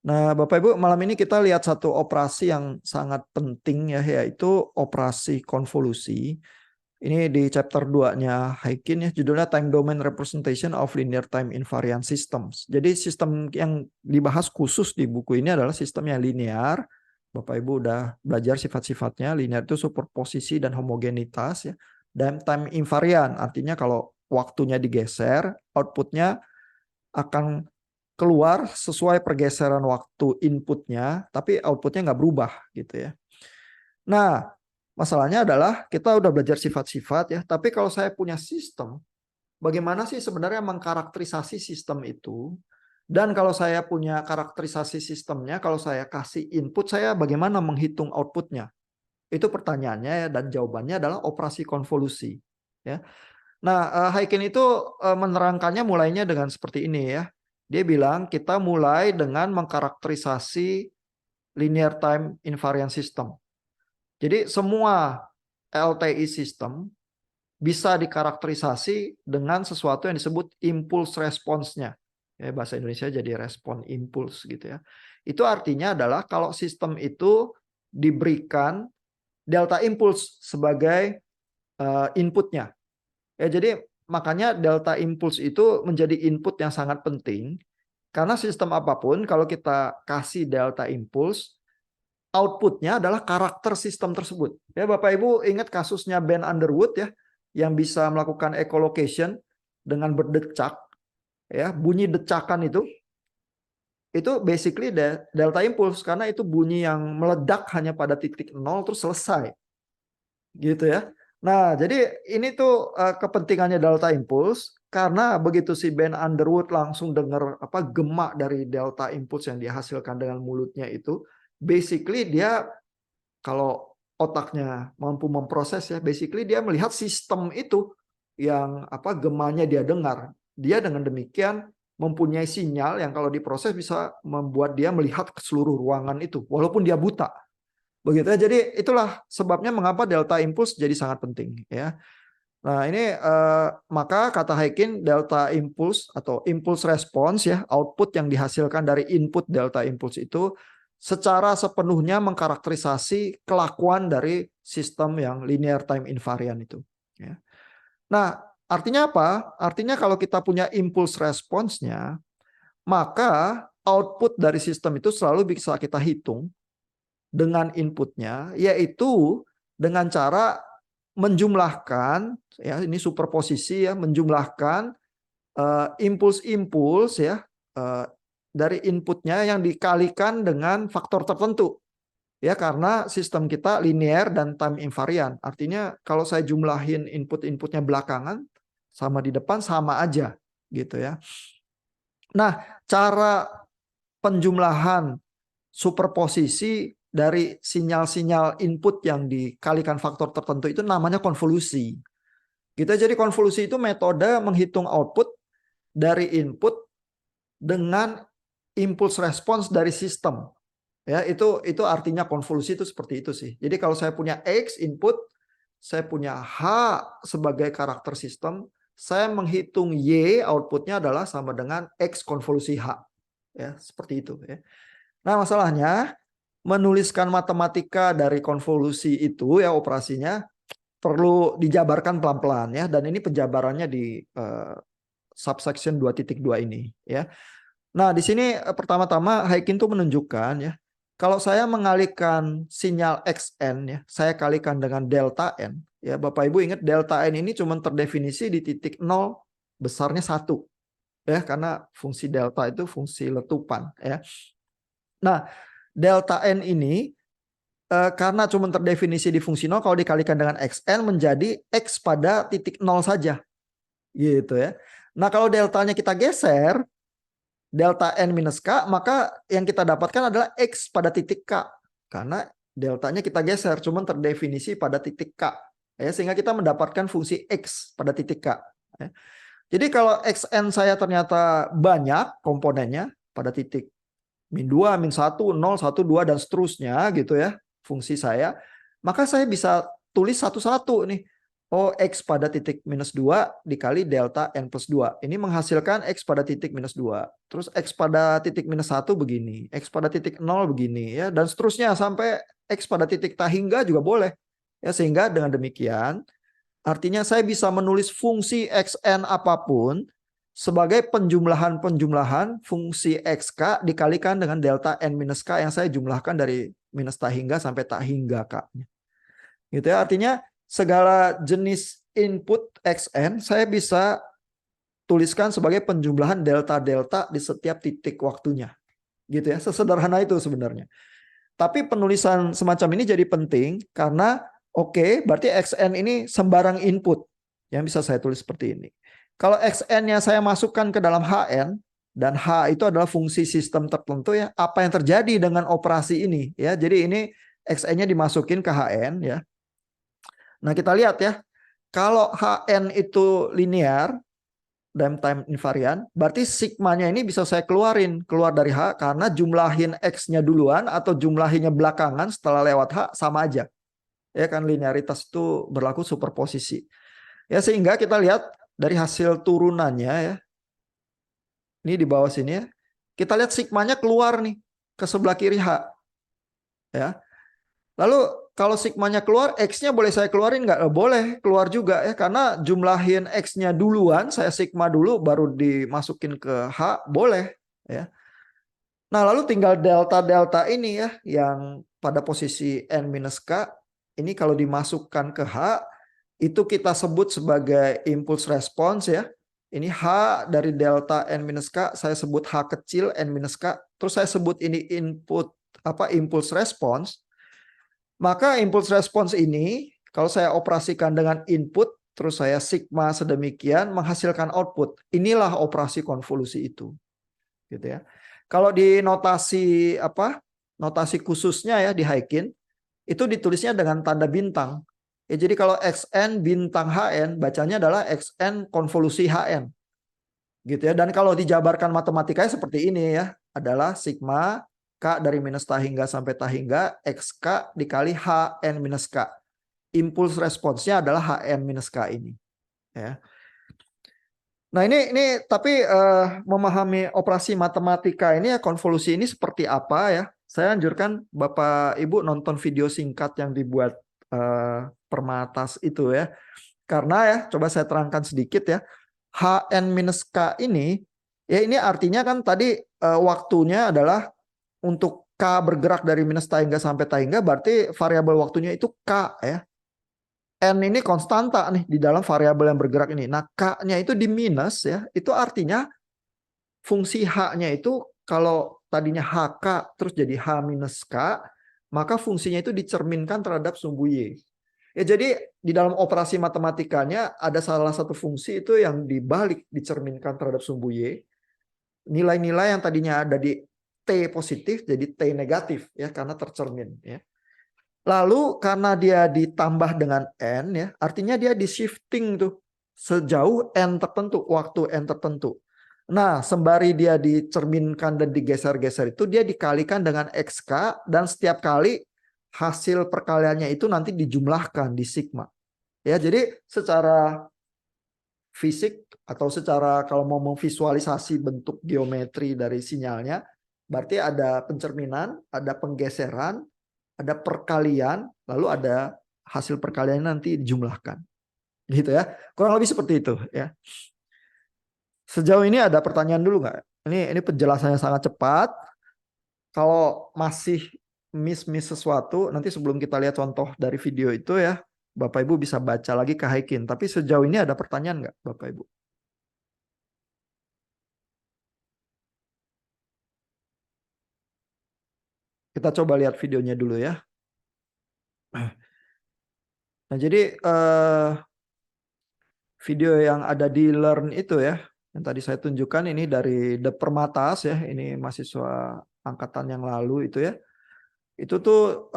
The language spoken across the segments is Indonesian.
Nah, Bapak Ibu, malam ini kita lihat satu operasi yang sangat penting ya, yaitu operasi konvolusi. Ini di chapter 2-nya Haykin ya, judulnya Time Domain Representation of Linear Time Invariant Systems. Jadi sistem yang dibahas khusus di buku ini adalah sistem yang linear. Bapak Ibu udah belajar sifat-sifatnya. Linear itu superposisi dan homogenitas ya. Dan time invariant, artinya kalau waktunya digeser, outputnya akan keluar sesuai pergeseran waktu inputnya, tapi outputnya nggak berubah gitu ya. Nah, masalahnya adalah kita udah belajar sifat-sifat ya, tapi kalau saya punya sistem, bagaimana sih sebenarnya mengkarakterisasi sistem itu? Dan kalau saya punya karakterisasi sistemnya, kalau saya kasih input, saya bagaimana menghitung outputnya? Itu pertanyaannya ya, dan jawabannya adalah operasi konvolusi. Ya. Nah, Haykin itu menerangkannya mulainya dengan seperti ini ya. Dia bilang kita mulai dengan mengkarakterisasi linear time invariant system. Jadi semua LTI system bisa dikarakterisasi dengan sesuatu yang disebut impulse response-nya. Ya, bahasa Indonesia jadi respon impuls gitu ya. Itu artinya adalah kalau sistem itu diberikan delta impuls sebagai inputnya. Ya, jadi makanya delta impuls itu menjadi input yang sangat penting karena sistem apapun kalau kita kasih delta impuls, outputnya adalah karakter sistem tersebut. Ya, Bapak Ibu ingat kasusnya Ben Underwood ya, yang bisa melakukan echolocation dengan berdecak, ya bunyi decakan itu basically delta impuls karena itu bunyi yang meledak hanya pada titik nol terus selesai, gitu ya. Nah, jadi ini tuh kepentingannya delta impuls karena begitu si Ben Underwood langsung dengar apa gemak dari delta impuls yang dihasilkan dengan mulutnya itu, basically dia kalau otaknya mampu memproses ya, basically dia melihat sistem itu yang apa gemanya dia dengar. Dia dengan demikian mempunyai sinyal yang kalau diproses bisa membuat dia melihat ke seluruh ruangan itu walaupun dia buta. Begitu ya. Jadi itulah sebabnya mengapa delta impuls jadi sangat penting ya. Nah, ini maka kata Haykin delta impuls atau impulse response ya, output yang dihasilkan dari input delta impuls itu secara sepenuhnya mengkarakterisasi kelakuan dari sistem yang linear time invariant itu ya. Nah, artinya apa? Artinya kalau kita punya impulse response-nya, maka output dari sistem itu selalu bisa kita hitung dengan inputnya, yaitu dengan cara menjumlahkan, ya ini superposisi ya, menjumlahkan impuls-impuls ya dari inputnya yang dikalikan dengan faktor tertentu. Ya, karena sistem kita linear dan time invariant. Artinya kalau saya jumlahin input-inputnya belakangan sama di depan sama aja gitu ya. Nah, cara penjumlahan superposisi dari sinyal-sinyal input yang dikalikan faktor tertentu itu namanya konvolusi. Gitu. Jadi konvolusi itu metode menghitung output dari input dengan impuls respons dari sistem. Ya, itu artinya konvolusi itu seperti itu sih. Jadi kalau saya punya X input, saya punya H sebagai karakter sistem, saya menghitung Y outputnya adalah sama dengan X konvolusi H. Ya, seperti itu ya. Nah, masalahnya menuliskan matematika dari konvolusi itu ya operasinya perlu dijabarkan pelan-pelan ya, dan ini penjabarannya di subsection 2.2 ini ya. Nah, di sini pertama-tama Haykin tuh menunjukkan ya, kalau saya mengalihkan sinyal Xn ya, saya kalikan dengan delta N ya. Bapak Ibu ingat delta N ini cuma terdefinisi di titik 0 besarnya 1 ya, karena fungsi delta itu fungsi letupan ya. Nah, delta N ini karena cuma terdefinisi di fungsi 0, kalau dikalikan dengan Xn menjadi X pada titik 0 saja. Gitu ya. Nah, kalau deltanya kita geser, delta N minus K, maka yang kita dapatkan adalah X pada titik K. Karena deltanya kita geser, cuma terdefinisi pada titik K. Ya, sehingga kita mendapatkan fungsi X pada titik K. Ya. Jadi kalau Xn saya ternyata banyak komponennya pada titik min 2, min 1, 0, 1, 2, dan seterusnya gitu ya, fungsi saya, maka saya bisa tulis satu-satu nih. Oh, X pada titik minus 2 dikali delta N plus 2. Ini menghasilkan X pada titik minus 2. Terus X pada titik minus 1 begini. X pada titik 0 begini. Ya, dan seterusnya sampai X pada titik tak hingga juga boleh. Ya, sehingga dengan demikian, artinya saya bisa menulis fungsi Xn apapun sebagai penjumlahan-penjumlahan fungsi XK dikalikan dengan delta N minus K yang saya jumlahkan dari minus tak hingga sampai tak hingga K. Gitu ya, artinya segala jenis input Xn saya bisa tuliskan sebagai penjumlahan delta-delta di setiap titik waktunya. Gitu ya, sesederhana itu sebenarnya. Tapi penulisan semacam ini jadi penting karena berarti Xn ini sembarang input yang bisa saya tulis seperti ini. Kalau Xn-nya saya masukkan ke dalam Hn dan H itu adalah fungsi sistem tertentu ya, apa yang terjadi dengan operasi ini ya. Jadi ini Xn-nya dimasukin ke Hn ya. Nah, kita lihat ya. Kalau Hn itu linear, dalam time invariant, berarti sigmanya ini bisa saya keluar dari H karena jumlahin X-nya duluan atau jumlahinnya belakangan setelah lewat H sama aja. Ya kan, linearitas itu berlaku superposisi. Ya, sehingga kita lihat dari hasil turunannya ya. Ini di bawah sini ya. Kita lihat sigmanya keluar nih ke sebelah kiri H. Ya. Lalu kalau sigmanya keluar, X-nya boleh saya keluarin nggak? Boleh keluar juga ya, karena jumlahin X-nya duluan, saya sigma dulu baru dimasukin ke H, boleh ya. Nah, lalu tinggal delta-delta ini ya, yang pada posisi N-K, ini kalau dimasukkan ke H, itu kita sebut sebagai impulse response ya. Ini H dari delta N-K, saya sebut H kecil N-K, terus saya sebut ini input impulse response. Maka impulse response ini kalau saya operasikan dengan input terus saya sigma sedemikian menghasilkan output. Inilah operasi konvolusi itu. Gitu ya. Kalau di notasi notasi khususnya ya di Haykin itu ditulisnya dengan tanda bintang. Ya, jadi kalau Xn bintang Hn bacanya adalah Xn konvolusi Hn. Gitu ya. Dan kalau dijabarkan matematikanya seperti ini ya, adalah sigma K dari minus tak hingga sampai tak hingga XK dikali HN minus K. Impuls responsnya adalah HN minus K ini. Ya. Nah ini tapi memahami operasi matematika ini ya, konvolusi ini seperti apa ya. Saya anjurkan Bapak Ibu nonton video singkat yang dibuat Permatas itu ya. Karena ya coba saya terangkan sedikit ya. HN-K ini ya ini artinya kan tadi waktunya adalah untuk K bergerak dari minus tak hingga sampai tak hingga berarti variabel waktunya itu K ya. N ini konstanta nih di dalam variabel yang bergerak ini. Nah, K-nya itu di minus ya. Itu artinya fungsi H-nya itu kalau tadinya HK terus jadi H minus K, maka fungsinya itu dicerminkan terhadap sumbu Y. Ya, jadi di dalam operasi matematikanya ada salah satu fungsi itu yang dibalik dicerminkan terhadap sumbu Y. Nilai-nilai yang tadinya ada di T positif jadi T negatif ya karena tercermin ya. Lalu karena dia ditambah dengan N ya, artinya dia di shifting tuh sejauh N tertentu, waktu N tertentu. Nah, sembari dia dicerminkan dan digeser-geser itu dia dikalikan dengan XK dan setiap kali hasil perkaliannya itu nanti dijumlahkan di sigma. Ya, jadi secara fisik atau secara kalau mau memvisualisasi bentuk geometri dari sinyalnya, berarti ada pencerminan, ada penggeseran, ada perkalian, lalu ada hasil perkalian nanti dijumlahkan. Gitu ya. Kurang lebih seperti itu ya. Sejauh ini ada pertanyaan dulu nggak? Ini penjelasannya sangat cepat. Kalau masih miss sesuatu, nanti sebelum kita lihat contoh dari video itu ya, Bapak Ibu bisa baca lagi ke Haykin. Tapi sejauh ini ada pertanyaan nggak, Bapak Ibu? Kita coba lihat videonya dulu ya. Nah, jadi video yang ada di Learn itu ya, yang tadi saya tunjukkan ini dari The Permatas ya, ini mahasiswa angkatan yang lalu itu ya. Itu tuh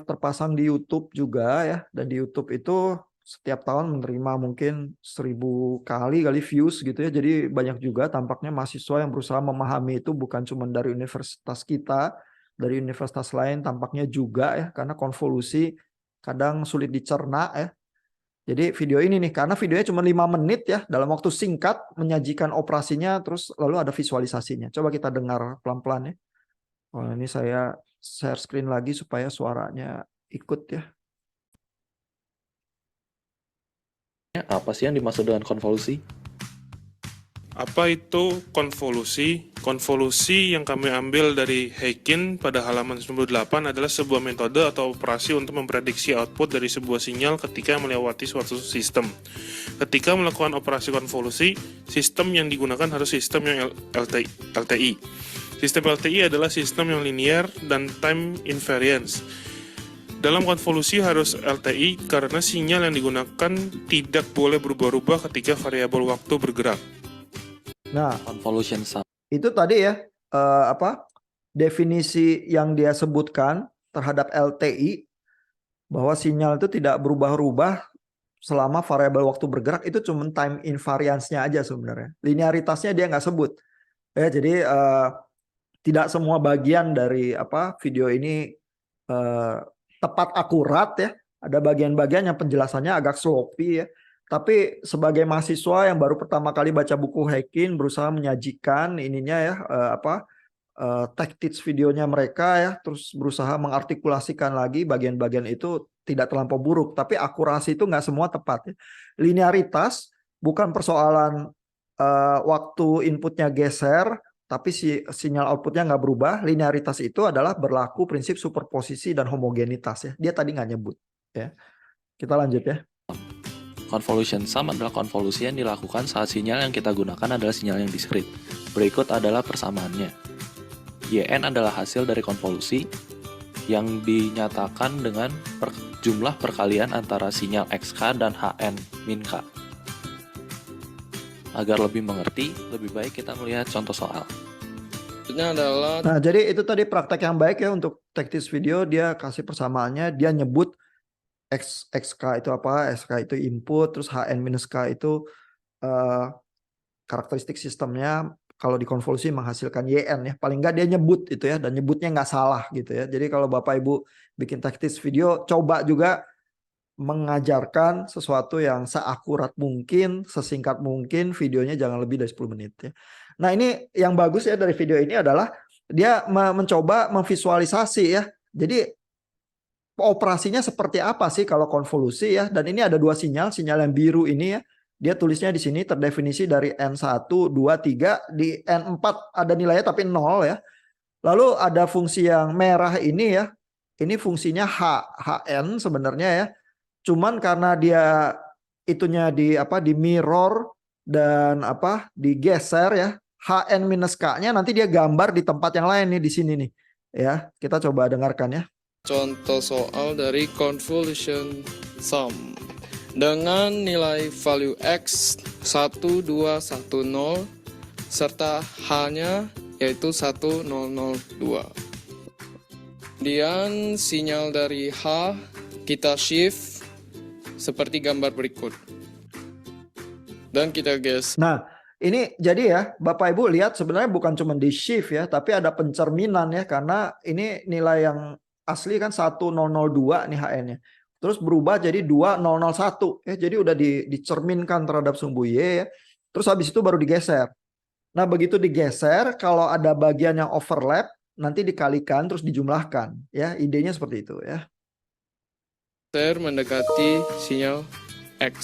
terpasang di YouTube juga ya, dan di YouTube itu setiap tahun menerima mungkin 1000 kali views gitu ya. Jadi banyak juga tampaknya mahasiswa yang berusaha memahami itu bukan cuma dari universitas kita, dari universitas lain tampaknya juga ya, karena konvolusi kadang sulit dicerna ya. Jadi video ini nih, karena videonya cuma 5 menit ya, dalam waktu singkat menyajikan operasinya, terus lalu ada visualisasinya. Coba kita dengar pelan-pelan ya. Oh, ini saya share screen lagi supaya suaranya ikut ya. Apa sih yang dimaksud dengan konvolusi? Apa itu konvolusi? Konvolusi yang kami ambil dari Heikin pada halaman 98 adalah sebuah metode atau operasi untuk memprediksi output dari sebuah sinyal ketika melewati suatu sistem. Ketika melakukan operasi konvolusi, sistem yang digunakan harus sistem yang LTI. Sistem LTI adalah sistem yang linear dan time invariance. Dalam konvolusi harus LTI karena sinyal yang digunakan tidak boleh berubah-ubah ketika variabel waktu bergerak. Nah, Convolution sum. itu tadi ya definisi yang dia sebutkan terhadap LTI, bahwa sinyal itu tidak berubah-ubah selama variabel waktu bergerak, itu cuma time invariance-nya aja sebenarnya. Linearitasnya dia nggak sebut. Ya, jadi tidak semua bagian dari video ini tepat akurat ya. Ada bagian-bagian yang penjelasannya agak sloppy ya. Tapi sebagai mahasiswa yang baru pertama kali baca buku Heikin, berusaha menyajikan ininya ya tech tips videonya mereka ya, terus berusaha mengartikulasikan lagi bagian-bagian itu tidak terlampau buruk, tapi akurasi itu nggak semua tepat ya. Linearitas bukan persoalan waktu inputnya geser, tapi sinyal outputnya nggak berubah. Linearitas itu adalah berlaku prinsip superposisi dan homogenitas ya. Dia tadi nggak nyebut ya. Kita lanjut ya. Convolution sum adalah konvolusi yang dilakukan saat sinyal yang kita gunakan adalah sinyal yang diskrit. Berikut adalah persamaannya. YN adalah hasil dari konvolusi yang dinyatakan dengan jumlah perkalian antara sinyal XK dan HN min K. Agar lebih mengerti, lebih baik kita melihat contoh soal. Nah, jadi itu tadi praktek yang baik ya untuk teknis video. Dia kasih persamaannya, dia nyebut XK itu apa, SK itu input, terus HN minus K itu karakteristik sistemnya. Kalau dikonvolusi menghasilkan YN ya, paling nggak dia nyebut itu ya, dan nyebutnya nggak salah gitu ya. Jadi kalau Bapak Ibu bikin teknis video, coba juga mengajarkan sesuatu yang seakurat mungkin, sesingkat mungkin, videonya jangan lebih dari 10 menit ya. Nah, ini yang bagus ya dari video ini adalah dia mencoba memvisualisasi ya. Jadi operasinya seperti apa sih kalau konvolusi ya. Dan ini ada dua sinyal yang biru ini ya. Dia tulisnya di sini terdefinisi dari N1, 2, 3. Di N4 ada nilainya tapi 0 ya. Lalu ada fungsi yang merah ini ya. Ini fungsinya HN sebenarnya ya. Cuman karena dia itunya di mirror dan digeser ya. HN minus K-nya nanti dia gambar di tempat yang lain nih, di sini nih. Ya, kita coba dengarkan ya. Contoh soal dari convolution sum dengan nilai value X 1210 serta H-nya yaitu 1002. Kemudian sinyal dari H kita shift seperti gambar berikut. Dan kita guess. Nah, ini jadi ya, Bapak Ibu lihat sebenarnya bukan cuma di shift ya, tapi ada pencerminan ya, karena ini nilai yang asli kan 1002 nih HN-nya. Terus berubah jadi 2001 ya, jadi udah dicerminkan terhadap sumbu Y ya. Terus habis itu baru digeser. Nah, begitu digeser, kalau ada bagian yang overlap, nanti dikalikan terus dijumlahkan ya. Idenya seperti itu ya. Mendekati sinyal X.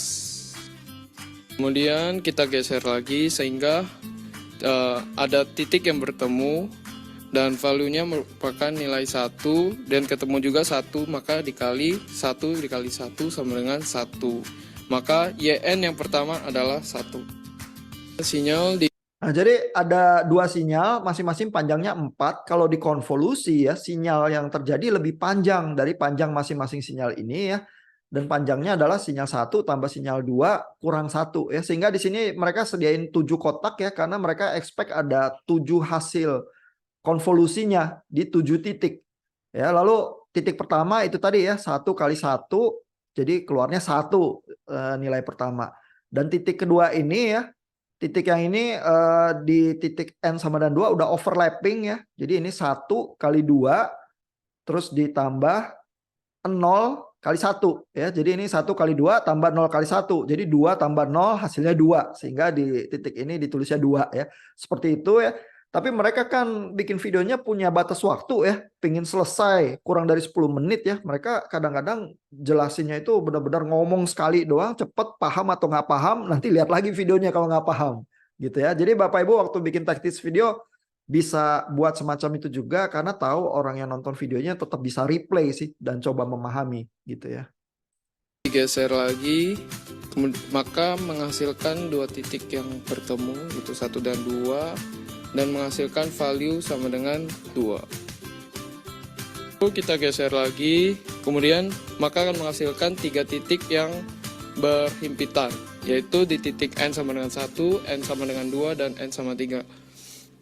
Kemudian kita geser lagi sehingga ada titik yang bertemu dan value-nya merupakan nilai 1 dan ketemu juga 1, maka dikali 1 dikali 1 sama dengan 1. Maka YN yang pertama adalah 1. Sinyal di Nah, jadi ada dua sinyal, masing-masing panjangnya 4. Kalau dikonvolusi ya, sinyal yang terjadi lebih panjang dari panjang masing-masing sinyal ini ya. Dan panjangnya adalah sinyal 1 tambah sinyal 2 kurang 1 ya. Sehingga di sini mereka sediain 7 kotak ya, karena mereka expect ada 7 hasil konvolusinya di 7 titik. Ya, lalu titik pertama itu tadi ya, 1 kali 1, jadi keluarnya 1 nilai pertama. Dan titik kedua ini ya, titik yang ini di titik N sama dengan 2 udah overlapping ya. Jadi ini 1 kali 2 terus ditambah 0 kali 1 ya. Jadi ini 1 kali 2 tambah 0 kali 1. Jadi 2 tambah 0 hasilnya 2, sehingga di titik ini ditulisnya 2 ya. Seperti itu ya. Tapi mereka kan bikin videonya punya batas waktu ya, pingin selesai kurang dari 10 menit ya. Mereka kadang-kadang jelasinnya itu benar-benar ngomong sekali doang, cepet, paham atau nggak paham, nanti lihat lagi videonya kalau nggak paham gitu ya. Jadi Bapak Ibu waktu bikin taktis video bisa buat semacam itu juga, karena tahu orang yang nonton videonya tetap bisa replay sih dan coba memahami gitu ya. Digeser lagi, maka menghasilkan dua titik yang bertemu, itu 1 dan 2, dan menghasilkan value sama dengan 2. Lalu kita geser lagi, kemudian maka akan menghasilkan 3 titik yang berhimpitan, yaitu di titik N sama dengan 1, N sama dengan 2, dan N sama 3.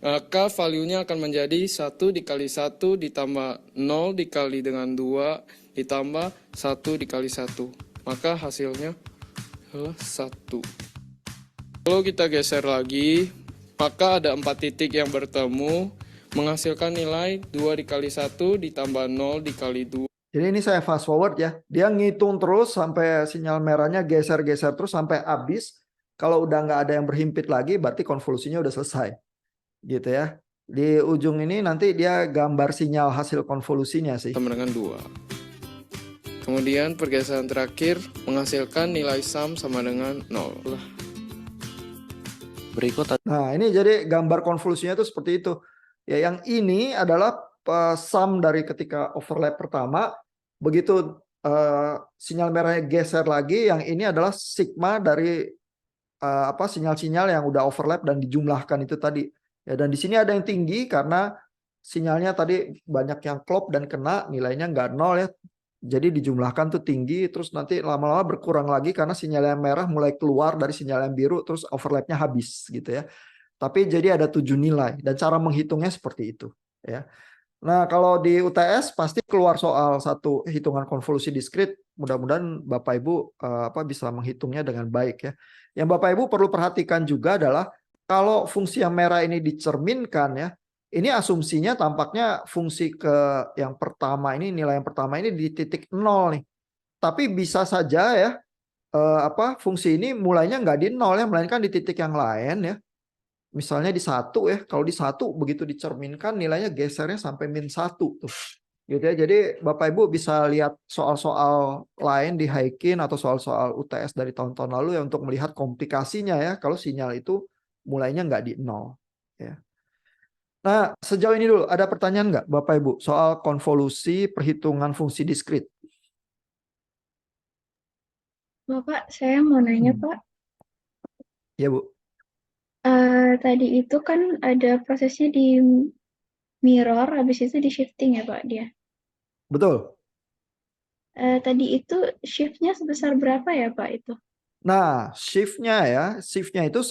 Maka value-nya akan menjadi 1 dikali 1 ditambah 0 dikali dengan 2 ditambah 1 dikali 1. Maka hasilnya adalah 1. Kalau kita geser lagi, maka ada 4 titik yang bertemu menghasilkan nilai 2 dikali 1 ditambah 0 dikali 2. Jadi ini saya fast forward ya. Dia ngitung terus sampai sinyal merahnya geser-geser terus sampai habis. Kalau udah nggak ada yang berhimpit lagi, berarti konvolusinya udah selesai. Gitu ya. Di ujung ini nanti dia gambar sinyal hasil konvolusinya sih. Sama dengan 2. Kemudian pergeseran terakhir menghasilkan nilai sum sama dengan 0. Berikut Nah, ini jadi gambar konvolusinya itu seperti itu. Ya, yang ini adalah sum dari ketika overlap pertama. Begitu sinyal merahnya geser lagi, yang ini adalah sigma dari sinyal-sinyal yang udah overlap dan dijumlahkan itu tadi. Ya, dan di sini ada yang tinggi karena sinyalnya tadi banyak yang klop dan kena, nilainya nggak 0 ya. Jadi dijumlahkan tuh tinggi, terus nanti lama-lama berkurang lagi karena sinyal yang merah mulai keluar dari sinyal yang biru, terus overlapnya habis gitu ya. Tapi jadi ada 7 nilai dan cara menghitungnya seperti itu ya. Nah, kalau di UTS pasti keluar soal satu hitungan konvolusi diskrit. Mudah-mudahan Bapak Ibu bisa menghitungnya dengan baik ya. Yang Bapak Ibu perlu perhatikan juga adalah kalau fungsi yang merah ini dicerminkan ya, ini asumsinya tampaknya fungsi yang pertama ini, nilai yang pertama ini di titik 0 nih. Tapi bisa saja ya fungsi ini mulainya nggak di 0 ya, melainkan di titik yang lain ya. Misalnya di 1 ya, kalau di 1 begitu dicerminkan nilainya gesernya sampai -1 tuh. Gitu ya. Jadi Bapak Ibu bisa lihat soal-soal lain di Haikin atau soal-soal UTS dari tahun-tahun lalu ya untuk melihat komplikasinya ya kalau sinyal itu mulainya nggak di 0 ya. Nah, sejauh ini dulu ada pertanyaan nggak Bapak Ibu soal konvolusi perhitungan fungsi diskrit? Bapak, saya mau nanya, Pak. Ya, Bu. Tadi itu kan ada prosesnya di mirror, habis itu di shifting ya, Pak, dia. Betul. Tadi itu shiftnya sebesar berapa ya, Pak, itu? Nah, shiftnya itu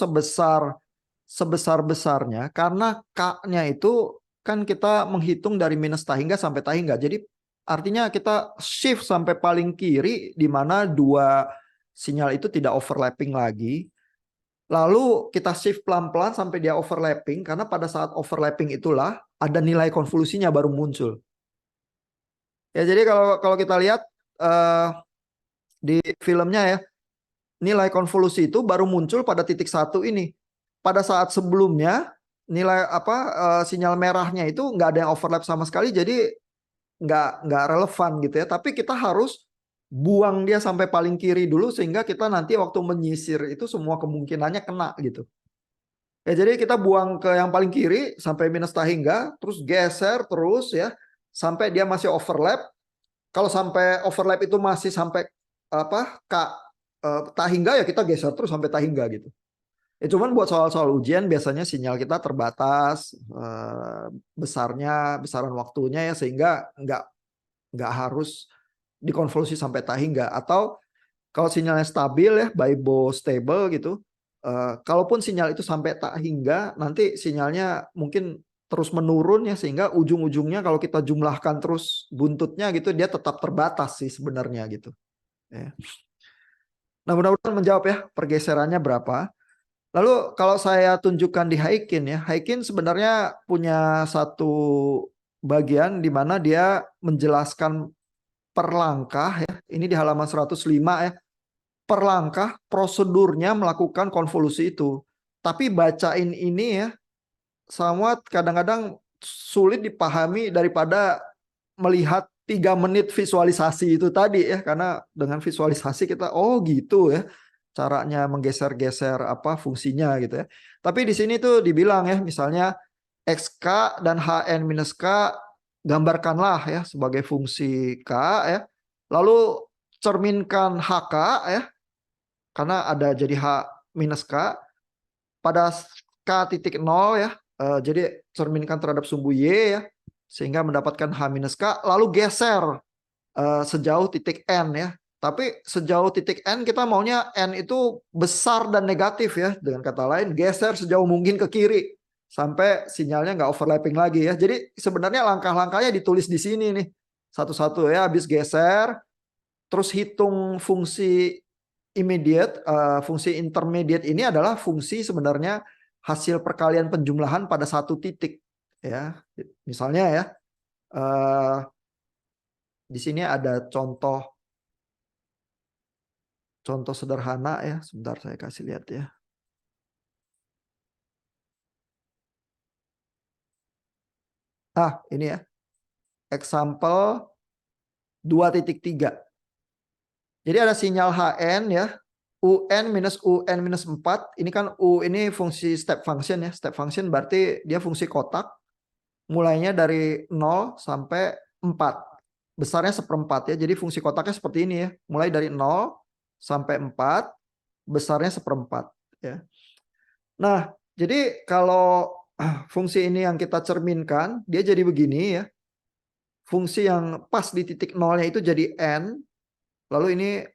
sebesar-besarnya karena K-nya itu kan kita menghitung dari minus tahingga sampai tahingga. Jadi artinya kita shift sampai paling kiri di mana dua sinyal itu tidak overlapping lagi. Lalu kita shift pelan-pelan sampai dia overlapping karena pada saat overlapping itulah ada nilai konvolusinya baru muncul. Ya, jadi kalau kita lihat di filmnya ya, nilai konvolusi itu baru muncul pada titik 1 ini. Pada saat sebelumnya nilai sinyal merahnya itu nggak ada yang overlap sama sekali, jadi nggak relevan gitu ya. Tapi kita harus buang dia sampai paling kiri dulu sehingga kita nanti waktu menyisir itu semua kemungkinannya kena gitu. Ya, jadi kita buang ke yang paling kiri sampai minus tahingga, terus geser terus ya sampai dia masih overlap. Kalau sampai overlap itu masih sampai tahingga ya kita geser terus sampai tahingga gitu. Ya, cuman buat soal-soal ujian biasanya sinyal kita terbatas besaran waktunya ya sehingga nggak harus dikonvolusi sampai tahingga. Atau kalau sinyalnya stabil ya, Baibo stable gitu, kalaupun sinyal itu sampai tahingga nanti sinyalnya mungkin terus menurun ya sehingga ujung-ujungnya kalau kita jumlahkan terus buntutnya gitu dia tetap terbatas sih sebenarnya gitu ya. Nah, mudah-mudahan menjawab ya pergeserannya berapa. Lalu kalau saya tunjukkan di Haikin ya, Haikin sebenarnya punya satu bagian di mana dia menjelaskan per langkah ya. Ini di halaman 105 ya. Per langkah prosedurnya melakukan konvolusi itu. Tapi bacain ini ya, somewhat kadang-kadang sulit dipahami daripada melihat 3 menit visualisasi itu tadi ya, karena dengan visualisasi kita oh gitu ya caranya menggeser-geser apa fungsinya gitu ya. Tapi di sini tuh dibilang ya, misalnya XK dan HN minus K gambarkanlah ya sebagai fungsi K ya. Lalu cerminkan HK ya, karena ada jadi H minus K pada K titik 0 ya. Jadi cerminkan terhadap sumbu Y ya, sehingga mendapatkan H minus K, lalu geser sejauh titik N ya. Tapi sejauh titik N kita maunya N itu besar dan negatif ya. Dengan kata lain geser sejauh mungkin ke kiri sampai sinyalnya nggak overlapping lagi ya. Jadi sebenarnya langkah-langkahnya ditulis di sini nih. Satu-satu ya, habis geser terus hitung fungsi immediate, fungsi intermediate ini adalah fungsi sebenarnya hasil perkalian penjumlahan pada satu titik ya. Misalnya ya, di sini ada contoh sederhana ya. Sebentar saya kasih lihat ya. Ini ya. Example 2.3. Jadi ada sinyal HN ya. UN minus 4. Ini kan U ini fungsi step function ya. Step function berarti dia fungsi kotak. Mulainya dari 0 sampai 4. Besarnya 1/4 ya. Jadi fungsi kotaknya seperti ini ya. Mulai dari 0 sampai 4. Besarnya 1/4 ya. Nah, jadi kalau fungsi ini yang kita cerminkan, dia jadi begini ya. Fungsi yang pas di titik 0-nya itu jadi N. Lalu ini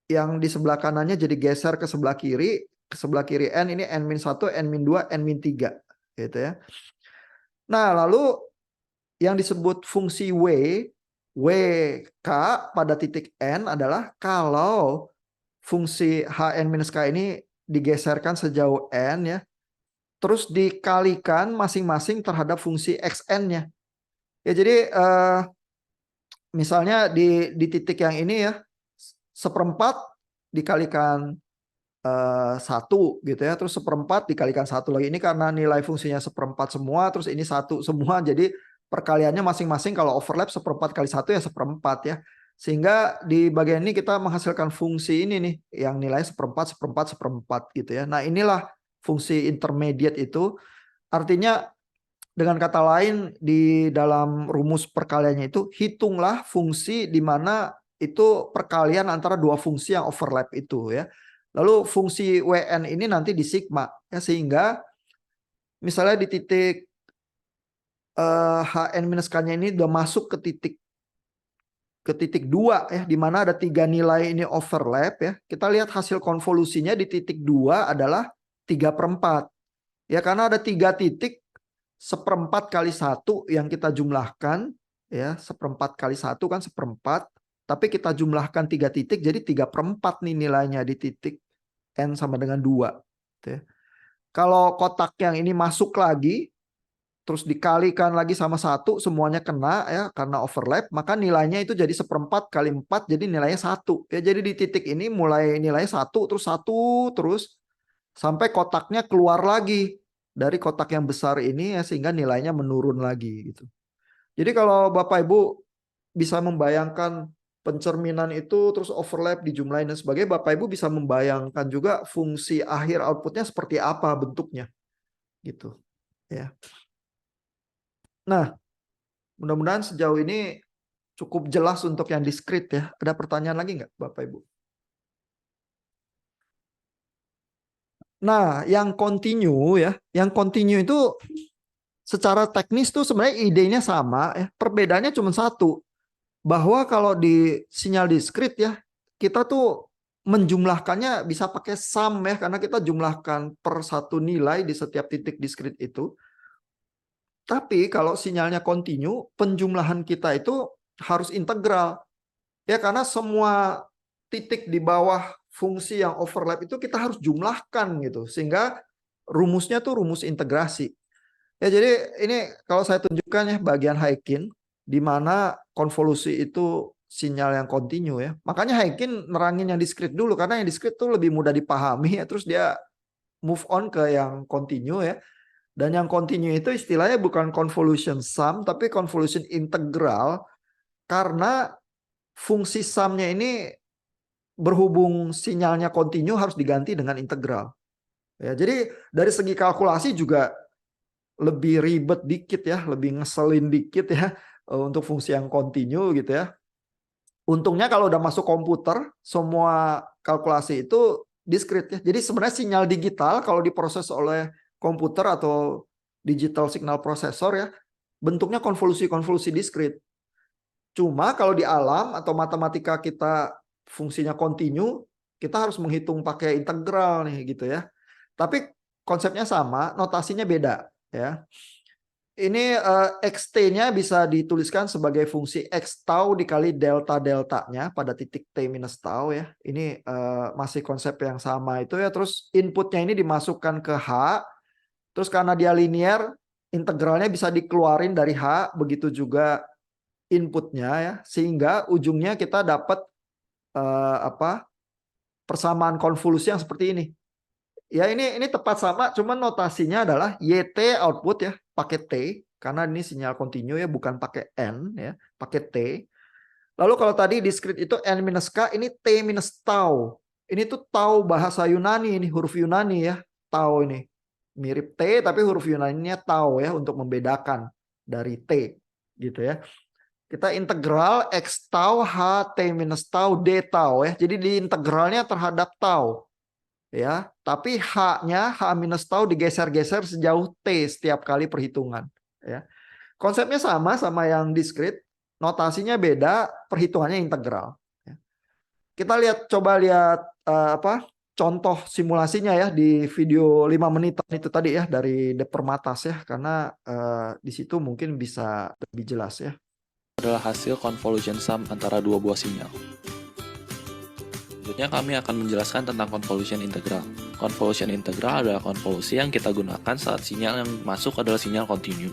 yang di sebelah kanannya jadi geser ke sebelah kiri. Ke sebelah kiri N, ini N-1, N-2, N-3 gitu ya. Nah, lalu yang disebut fungsi WK pada titik N adalah kalau fungsi HN-K ini digeserkan sejauh N ya, terus dikalikan masing-masing terhadap fungsi XN-nya. Ya, jadi misalnya di titik yang ini ya, 1/4 dikalikan 1 gitu ya, terus 1/4 dikalikan 1 lagi. Ini karena nilai fungsinya 1/4 semua, terus ini 1 semua, jadi perkaliannya masing-masing kalau overlap 1/4 kali 1 ya 1/4 ya. Sehingga di bagian ini kita menghasilkan fungsi ini nih, yang nilai 1/4, 1/4, 1/4 gitu ya. Nah, inilah fungsi intermediate itu. Artinya dengan kata lain di dalam rumus perkaliannya itu, hitunglah fungsi di mana itu perkalian antara dua fungsi yang overlap itu ya. Lalu fungsi WN ini nanti di sigma ya, sehingga misalnya di titik HN-K-nya ini udah masuk ke titik 2 ya, di mana ada 3 nilai ini overlap ya. Kita lihat hasil konvolusinya di titik 2 adalah 3/4. Ya, karena ada 3 titik, 1/4 kali 1 yang kita jumlahkan ya, 1/4 kali 1 kan 1/4, tapi kita jumlahkan 3 titik jadi 3/4 nih nilainya di titik N sama dengan 2 gitu ya. Kalau kotak yang ini masuk lagi terus dikalikan lagi sama 1, semuanya kena ya karena overlap, maka nilainya itu jadi 1/4 kali 4 jadi nilainya 1 ya. Jadi di titik ini mulai nilainya 1 terus sampai kotaknya keluar lagi dari kotak yang besar ini ya, sehingga nilainya menurun lagi gitu. Jadi kalau Bapak Ibu bisa membayangkan pencerminan itu terus overlap dijumlahin dan sebagainya, Bapak Ibu bisa membayangkan juga fungsi akhir outputnya seperti apa bentuknya gitu ya. Nah, mudah-mudahan sejauh ini cukup jelas untuk yang diskrit ya. Ada pertanyaan lagi nggak Bapak Ibu? Nah, yang continue ya, yang continue itu secara teknis tuh sebenarnya idenya sama ya. Perbedaannya cuma satu, bahwa kalau di sinyal diskrit ya, kita tuh menjumlahkannya bisa pakai sum ya, karena kita jumlahkan per satu nilai di setiap titik diskrit itu. Tapi kalau sinyalnya continue, penjumlahan kita itu harus integral. Ya, karena semua titik di bawah fungsi yang overlap itu kita harus jumlahkan gitu, sehingga rumusnya tuh rumus integrasi ya. Jadi ini kalau saya tunjukkan ya bagian Haykin, di mana konvolusi itu sinyal yang kontinu ya. Makanya Heikin nerangin yang discrete dulu karena yang discrete tuh lebih mudah dipahami ya. Terus dia move on ke yang kontinu ya. Dan yang kontinu itu istilahnya bukan convolution sum tapi convolution integral karena fungsi sumnya ini berhubung sinyalnya kontinu harus diganti dengan integral. Ya, jadi dari segi kalkulasi juga lebih ribet dikit ya, lebih ngeselin dikit ya untuk fungsi yang kontinu gitu ya. Untungnya kalau udah masuk komputer, semua kalkulasi itu discrete ya. Jadi sebenarnya sinyal digital kalau diproses oleh komputer atau digital signal processor ya, bentuknya konvolusi-konvolusi discrete. Cuma kalau di alam atau matematika kita fungsinya kontinu, kita harus menghitung pakai integral nih gitu ya. Tapi konsepnya sama, notasinya beda ya. Ini xt-nya bisa dituliskan sebagai fungsi x tau dikali delta-deltanya pada titik t minus tau ya. Ini masih konsep yang sama itu ya. Terus inputnya ini dimasukkan ke h. Terus karena dia linear, integralnya bisa dikeluarin dari h. Begitu juga inputnya ya. Sehingga ujungnya kita dapat persamaan konvolusi yang seperti ini. Ya ini tepat sama, cuman notasinya adalah YT output ya, pakai T, karena ini sinyal kontinu ya, bukan pakai N ya, pakai T. Lalu kalau tadi discrete itu N minus K, ini T minus tau. Ini tuh tau bahasa Yunani, ini huruf Yunani ya, tau ini. Mirip T, tapi huruf Yunaninya tau ya, untuk membedakan dari T gitu ya. Kita integral X tau, H, T minus tau, D tau ya. Jadi di integralnya terhadap tau. Ya, tapi H-nya H minus tau digeser-geser sejauh T setiap kali perhitungan ya. Konsepnya sama yang discrete, notasinya beda, perhitungannya integral ya. Kita coba lihat contoh simulasinya ya di video 5 menitan itu tadi ya dari De Permatas ya, karena di situ mungkin bisa lebih jelas ya. Adalah hasil convolution sum antara dua buah sinyal. Selanjutnya kami akan menjelaskan tentang convolution integral. Convolution integral adalah konvolusi yang kita gunakan saat sinyal yang masuk adalah sinyal kontinu.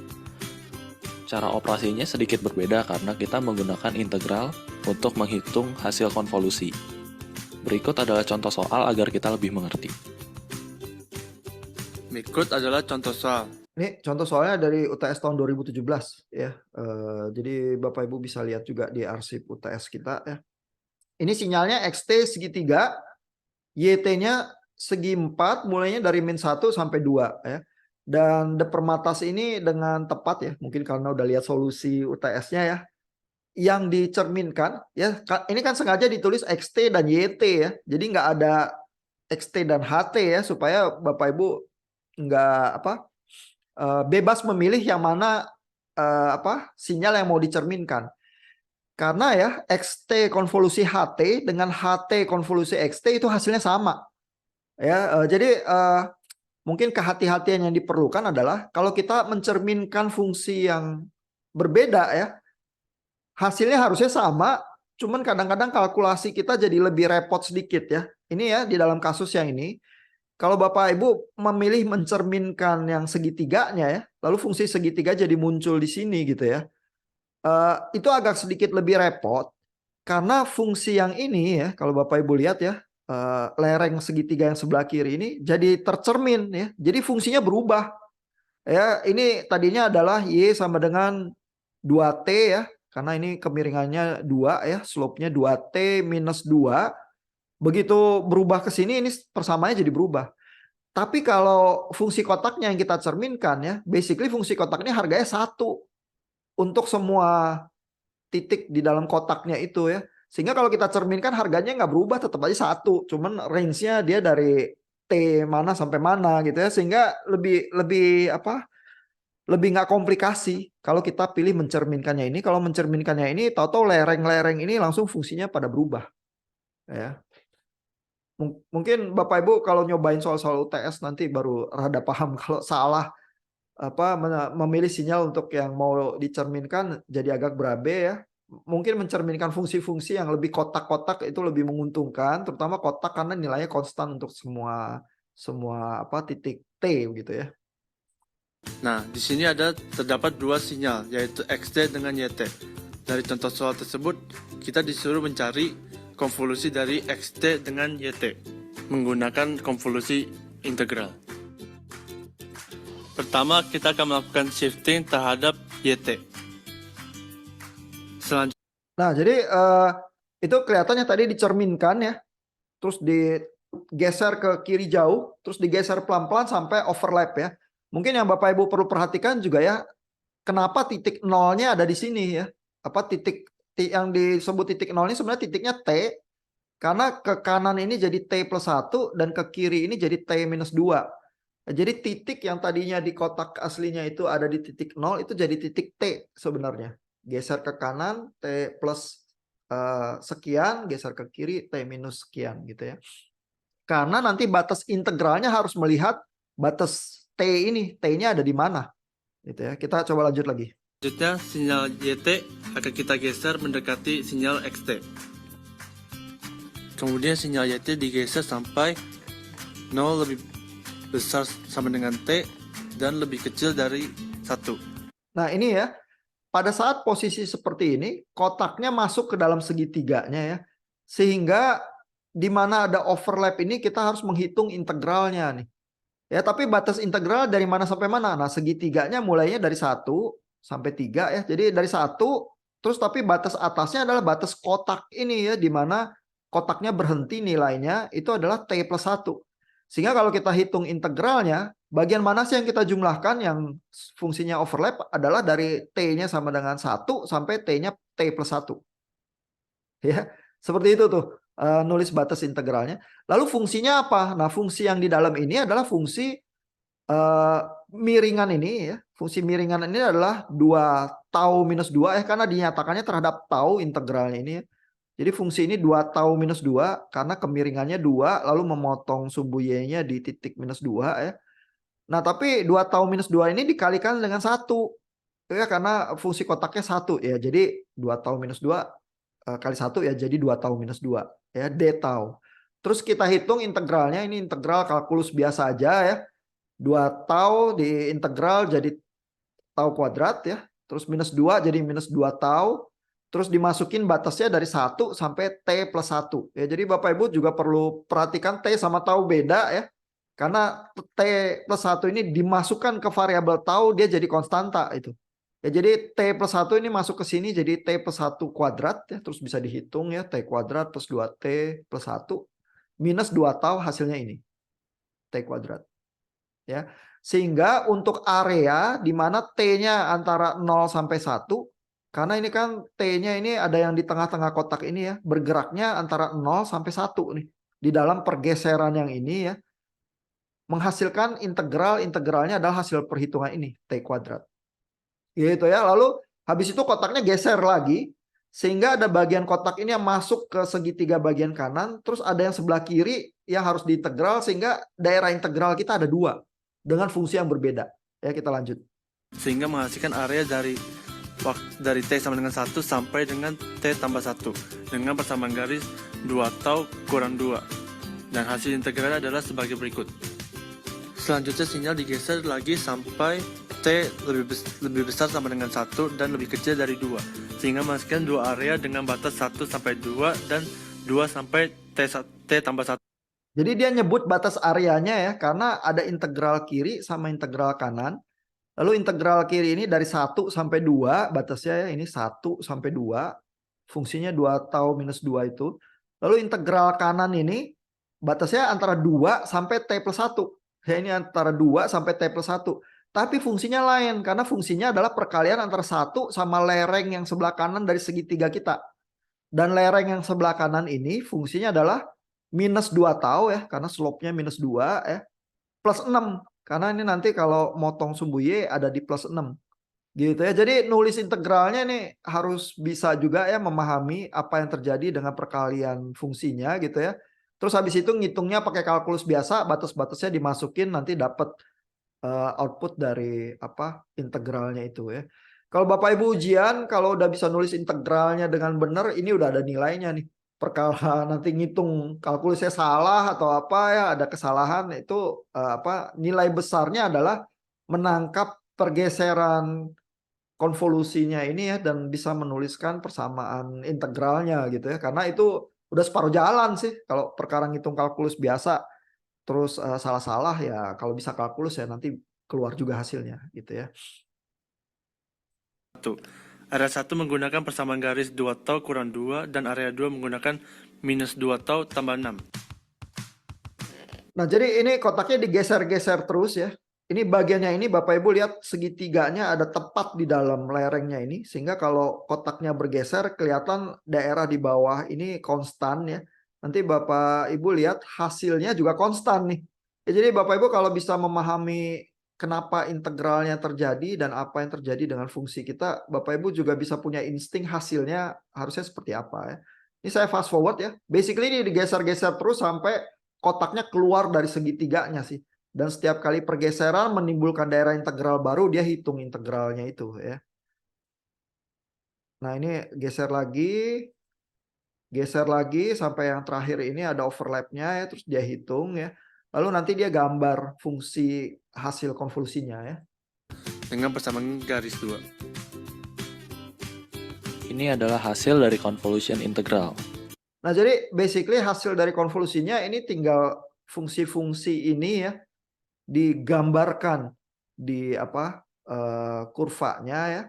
Cara operasinya sedikit berbeda karena kita menggunakan integral untuk menghitung hasil konvolusi. Berikut adalah contoh soal agar kita lebih mengerti. Berikut adalah contoh soal. Ini contoh soalnya dari UTS tahun 2017 ya. Jadi Bapak Ibu bisa lihat juga di arsip UTS kita ya. Ini sinyalnya XT segitiga, YT-nya segi 4, mulainya dari min 1 sampai 2 ya. Dan De Permatas ini dengan tepat ya, mungkin karena udah lihat solusi UTS-nya ya, yang dicerminkan ya, ini kan sengaja ditulis XT dan YT ya. Jadi nggak ada XT dan HT ya, supaya Bapak Ibu nggak bebas memilih yang mana sinyal yang mau dicerminkan. Karena ya XT konvolusi HT dengan HT konvolusi XT itu hasilnya sama. Ya, jadi mungkin kehati-hatian yang diperlukan adalah kalau kita mencerminkan fungsi yang berbeda ya, hasilnya harusnya sama, cuman kadang-kadang kalkulasi kita jadi lebih repot sedikit ya. Ini ya di dalam kasus yang ini, kalau Bapak Ibu memilih mencerminkan yang segitiganya ya, lalu fungsi segitiga jadi muncul di sini gitu ya. Itu agak sedikit lebih repot karena fungsi yang ini ya, kalau Bapak Ibu lihat ya, lereng segitiga yang sebelah kiri ini jadi tercermin ya, jadi fungsinya berubah ya. Ini tadinya adalah Y sama dengan 2T ya, karena ini kemiringannya 2 ya, slope-nya 2T minus 2. Begitu berubah ke sini, ini persamaannya jadi berubah. Tapi kalau fungsi kotaknya yang kita cerminkan ya, basically fungsi kotaknya harganya 1 untuk semua titik di dalam kotaknya itu ya. Sehingga kalau kita cerminkan harganya nggak berubah, tetap aja 1. Cuman range-nya dia dari T mana sampai mana gitu ya. Sehingga lebih nggak komplikasi kalau kita pilih mencerminkannya ini. Kalau mencerminkannya ini, tahu-tahu lereng-lereng ini langsung fungsinya pada berubah. Ya. Mungkin Bapak Ibu kalau nyobain soal-soal UTS nanti baru rada paham kalau salah memilih sinyal untuk yang mau dicerminkan jadi agak berabe ya. Mungkin mencerminkan fungsi-fungsi yang lebih kotak-kotak itu lebih menguntungkan, terutama kotak karena nilainya konstan untuk semua titik T gitu ya. Nah, di sini terdapat dua sinyal, yaitu XT dengan YT. Dari contoh soal tersebut, kita disuruh mencari konvolusi dari xt dengan yt menggunakan konvolusi integral. Pertama, kita akan melakukan shifting terhadap yt. Selanjutnya, Nah, jadi itu kelihatannya tadi dicerminkan ya. Terus digeser ke kiri jauh, terus digeser pelan-pelan sampai overlap ya. Mungkin yang Bapak Ibu perlu perhatikan juga ya, kenapa titik nolnya ada di sini ya. Apa yang disebut titik nol ini sebenarnya titiknya T, karena ke kanan ini jadi T plus 1 dan ke kiri ini jadi T minus 2. Jadi titik yang tadinya di kotak aslinya itu ada di titik nol itu jadi titik T sebenarnya. Geser ke kanan T plus sekian, geser ke kiri T minus sekian gitu ya. Karena nanti batas integralnya harus melihat batas T ini, T-nya ada di mana. Gitu ya. Kita coba lanjut lagi. sinyal yt akan kita geser mendekati sinyal xt. Kemudian sinyal yt digeser sampai 0 lebih besar sama dengan t dan lebih kecil dari 1. Nah ini ya, pada saat posisi seperti ini, kotaknya masuk ke dalam segitiganya ya. Sehingga di mana ada overlap ini kita harus menghitung integralnya nih. Ya, tapi batas integral dari mana sampai mana? Nah, segitiganya mulainya dari 1 sampai 3 ya. Jadi dari 1, terus tapi batas atasnya adalah batas kotak ini ya, di mana kotaknya berhenti nilainya itu adalah T plus 1. Sehingga kalau kita hitung integralnya, bagian mana sih yang kita jumlahkan yang fungsinya overlap adalah dari T-nya sama dengan 1 sampai T-nya T plus 1. Ya, seperti itu tuh nulis batas integralnya. Lalu fungsinya apa? Nah, fungsi yang di dalam ini adalah fungsi miringan ini ya. Fungsi miringan ini adalah 2 tau minus 2 ya, karena dinyatakannya terhadap tau integralnya ini ya. Jadi fungsi ini 2 tau minus 2 karena kemiringannya 2 lalu memotong sumbu y-nya di titik minus 2 ya. Nah, tapi 2 tau minus 2 ini dikalikan dengan 1 ya, karena fungsi kotaknya 1 ya. Jadi 2 tau minus 2 kali 1 ya, jadi 2 tau minus 2 ya, d tau. Terus kita hitung integralnya, ini integral kalkulus biasa aja ya. 2 tau di integral jadi tau kuadrat ya. Terus minus 2 jadi minus 2 tau. Terus dimasukin batasnya dari 1 sampai T plus 1. Ya, jadi Bapak Ibu juga perlu perhatikan T sama tau beda ya. Karena T plus 1 ini dimasukkan ke variabel tau, dia jadi konstanta itu. Ya, jadi T plus 1 ini masuk ke sini jadi T plus 1 kuadrat ya. Terus bisa dihitung ya, T kuadrat plus 2T plus 1 minus 2 tau, hasilnya ini. T kuadrat. Ya. Sehingga untuk area di mana T-nya antara 0 sampai 1, karena ini kan T-nya ini ada yang di tengah-tengah kotak ini ya, bergeraknya antara 0 sampai 1 nih. Di dalam pergeseran yang ini ya, menghasilkan integralnya adalah hasil perhitungan ini, T kuadrat. Gitu ya, lalu habis itu kotaknya geser lagi, sehingga ada bagian kotak ini yang masuk ke segitiga bagian kanan, terus ada yang sebelah kiri yang harus diintegral, sehingga daerah integral kita ada 2, dengan fungsi yang berbeda. Ya, kita lanjut. Sehingga menghasilkan area dari T sama dengan 1 sampai dengan T tambah 1 dengan persamaan garis 2 tau kurang 2. Dan hasil integralnya adalah sebagai berikut. Selanjutnya sinyal digeser lagi sampai T lebih besar sama dengan 1 dan lebih kecil dari 2. Sehingga menghasilkan 2 area dengan batas 1 sampai 2 dan 2 sampai T tambah 1. Jadi dia nyebut batas areanya ya, karena ada integral kiri sama integral kanan. Lalu integral kiri ini dari 1 sampai 2, batasnya ya, ini 1 sampai 2. Fungsinya 2 tau minus 2 itu. Lalu integral kanan ini, batasnya antara 2 sampai T plus 1. Ya, ini antara 2 sampai T plus 1. Tapi fungsinya lain, karena fungsinya adalah perkalian antara 1 sama lereng yang sebelah kanan dari segitiga kita. Dan lereng yang sebelah kanan ini fungsinya adalah minus 2 tau ya, karena slope-nya minus 2 ya, plus 6. Karena ini nanti kalau motong sumbu Y ada di plus 6. Gitu ya. Jadi nulis integralnya ini harus bisa juga ya memahami apa yang terjadi dengan perkalian fungsinya gitu ya. Terus habis itu ngitungnya pakai kalkulus biasa, batas-batasnya dimasukin, nanti dapat output dari integralnya itu ya. Kalau Bapak Ibu ujian, kalau udah bisa nulis integralnya dengan benar, ini udah ada nilainya nih. Perkara nanti ngitung kalkulusnya salah atau apa ya, ada kesalahan, itu nilai besarnya adalah menangkap pergeseran konvolusinya ini ya dan bisa menuliskan persamaan integralnya gitu ya. Karena itu udah separuh jalan sih kalau perkara ngitung kalkulus biasa terus salah-salah ya kalau bisa kalkulus ya nanti keluar juga hasilnya gitu ya. Area 1 menggunakan persamaan garis 2 tau kurang 2 dan area 2 menggunakan minus 2 tau tambah 6. Nah, jadi ini kotaknya digeser-geser terus ya. Ini bagiannya ini Bapak Ibu lihat segitiganya ada tepat di dalam lerengnya ini. Sehingga kalau kotaknya bergeser kelihatan daerah di bawah ini konstan ya. Nanti Bapak Ibu lihat hasilnya juga konstan nih. Ya, jadi Bapak Ibu kalau bisa memahami kenapa integralnya terjadi dan apa yang terjadi dengan fungsi kita, Bapak Ibu juga bisa punya insting hasilnya harusnya seperti apa ya. Ini saya fast forward ya. Basically ini digeser-geser terus sampai kotaknya keluar dari segitiganya sih. Dan setiap kali pergeseran menimbulkan daerah integral baru, dia hitung integralnya itu ya. Nah ini geser lagi sampai yang terakhir ini ada overlapnya ya, terus dia hitung ya. Lalu nanti dia gambar fungsi hasil konvolusinya ya. Dengan persamaan garis 2. Ini adalah hasil dari convolution integral. Nah jadi basically hasil dari konvolusinya ini tinggal fungsi-fungsi ini ya digambarkan di kurvanya ya.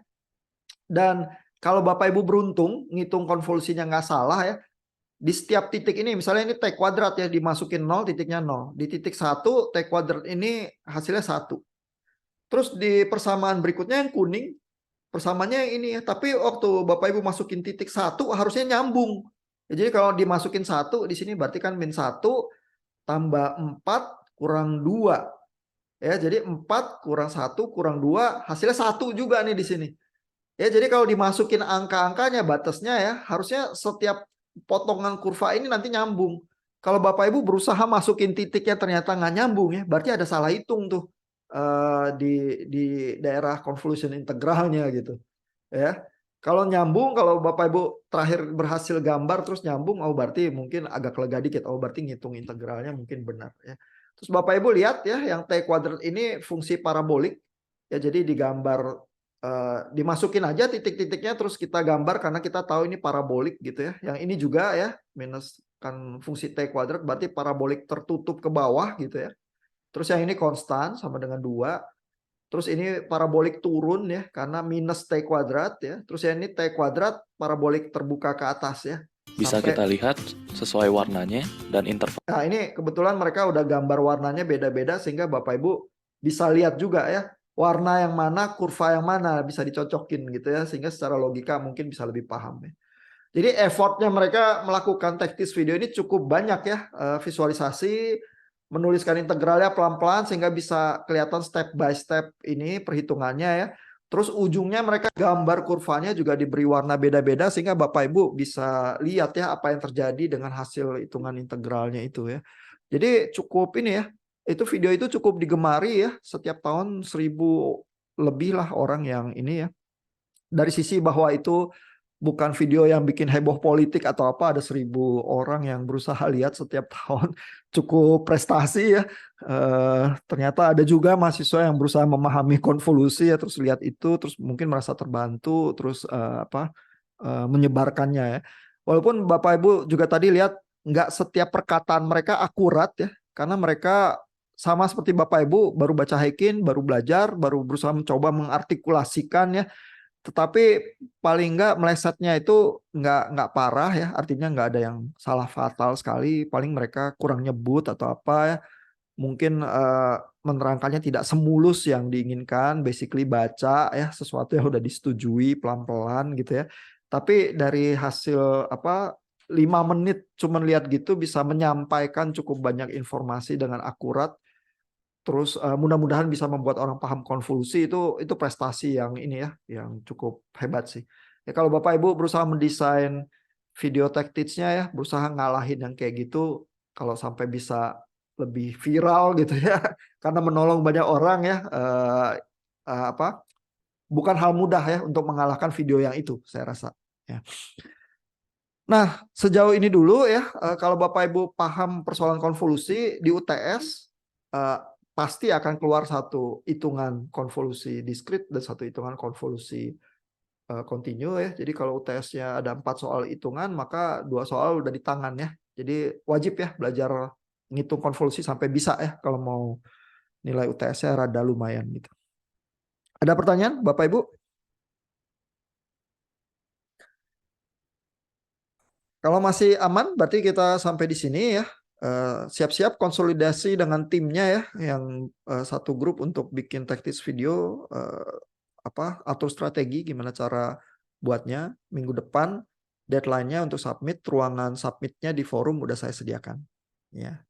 Dan kalau Bapak Ibu beruntung ngitung konvolusinya nggak salah ya, di setiap titik ini misalnya ini T kuadrat ya dimasukin 0 titiknya 0. Di titik 1 T kuadrat ini hasilnya 1. Terus di persamaan berikutnya yang kuning persamaannya yang ini ya. Tapi waktu Bapak Ibu masukin titik 1 harusnya nyambung. Ya, jadi kalau dimasukin 1 di sini berarti kan min 1 tambah 4 kurang 2. Ya, jadi 4 kurang 1 kurang 2 hasilnya 1 juga nih di sini. Ya, jadi kalau dimasukin angka-angkanya batasnya ya, harusnya setiap potongan kurva ini nanti nyambung. Kalau Bapak Ibu berusaha masukin titiknya ternyata nggak nyambung ya, berarti ada salah hitung tuh di daerah convolution integralnya gitu. Ya. Kalau nyambung, kalau Bapak Ibu terakhir berhasil gambar terus nyambung, oh berarti mungkin agak lega dikit, oh berarti ngitung integralnya mungkin benar ya. Terus Bapak Ibu lihat ya, yang T kuadrat ini fungsi parabolik. Ya, jadi digambar, dimasukin aja titik-titiknya terus kita gambar karena kita tahu ini parabolik gitu ya. Yang ini juga ya, minus kan fungsi T kuadrat berarti parabolik tertutup ke bawah gitu ya. Terus yang ini konstan sama dengan 2. Terus ini parabolik turun ya, karena minus T kuadrat ya. Terus yang ini T kuadrat parabolik terbuka ke atas ya. Bisa Sampai kita lihat sesuai warnanya dan interval. Nah ini kebetulan mereka udah gambar warnanya beda-beda sehingga Bapak Ibu bisa lihat juga ya warna yang mana, kurva yang mana bisa dicocokin gitu ya sehingga secara logika mungkin bisa lebih paham ya. Jadi effortnya mereka melakukan teknis video ini cukup banyak ya, visualisasi, menuliskan integralnya pelan-pelan sehingga bisa kelihatan step by step ini perhitungannya ya. Terus ujungnya mereka gambar kurvanya juga diberi warna beda-beda sehingga Bapak Ibu bisa lihat ya apa yang terjadi dengan hasil hitungan integralnya itu ya. Jadi cukup ini ya, itu video itu cukup digemari ya, setiap tahun 1000 lebih lah orang yang ini ya. Dari sisi bahwa itu bukan video yang bikin heboh politik atau apa, ada 1000 orang yang berusaha lihat setiap tahun, cukup prestasi ya. Ternyata ada juga mahasiswa yang berusaha memahami konvolusi ya, terus lihat itu, terus mungkin merasa terbantu, terus menyebarkannya ya. Walaupun Bapak Ibu juga tadi lihat nggak setiap perkataan mereka akurat ya, karena mereka sama seperti Bapak Ibu baru baca Heikin, baru belajar, baru berusaha mencoba mengartikulasikan ya. Tetapi paling enggak melesetnya itu nggak parah ya, artinya nggak ada yang salah fatal sekali, paling mereka kurang nyebut atau apa ya, mungkin menerangkannya tidak semulus yang diinginkan, basically baca ya sesuatu yang udah disetujui pelan-pelan gitu ya. Tapi dari hasil 5 menit cuman lihat gitu bisa menyampaikan cukup banyak informasi dengan akurat. Terus mudah-mudahan bisa membuat orang paham konvolusi itu prestasi yang ini ya, yang cukup hebat sih. Ya kalau Bapak Ibu berusaha mendesain video tech tips-nya ya, berusaha ngalahin yang kayak gitu, kalau sampai bisa lebih viral gitu ya, karena menolong banyak orang ya, bukan hal mudah ya untuk mengalahkan video yang itu, saya rasa. Ya. Nah sejauh ini dulu ya, kalau Bapak Ibu paham persoalan konvolusi di UTS. pasti akan keluar satu hitungan konvolusi diskrit dan satu hitungan konvolusi kontinu ya. Jadi kalau UTS-nya ada 4 soal hitungan, maka 2 soal udah di tangan ya. Jadi wajib ya belajar ngitung konvolusi sampai bisa ya kalau mau nilai UTS-nya rada lumayan gitu. Ada pertanyaan Bapak Ibu? Kalau masih aman berarti kita sampai di sini ya. Siap-siap konsolidasi dengan timnya ya, yang satu grup untuk bikin teknis video, atur strategi gimana cara buatnya. Minggu depan deadline-nya untuk submit, ruangan submitnya di forum udah saya sediakan ya.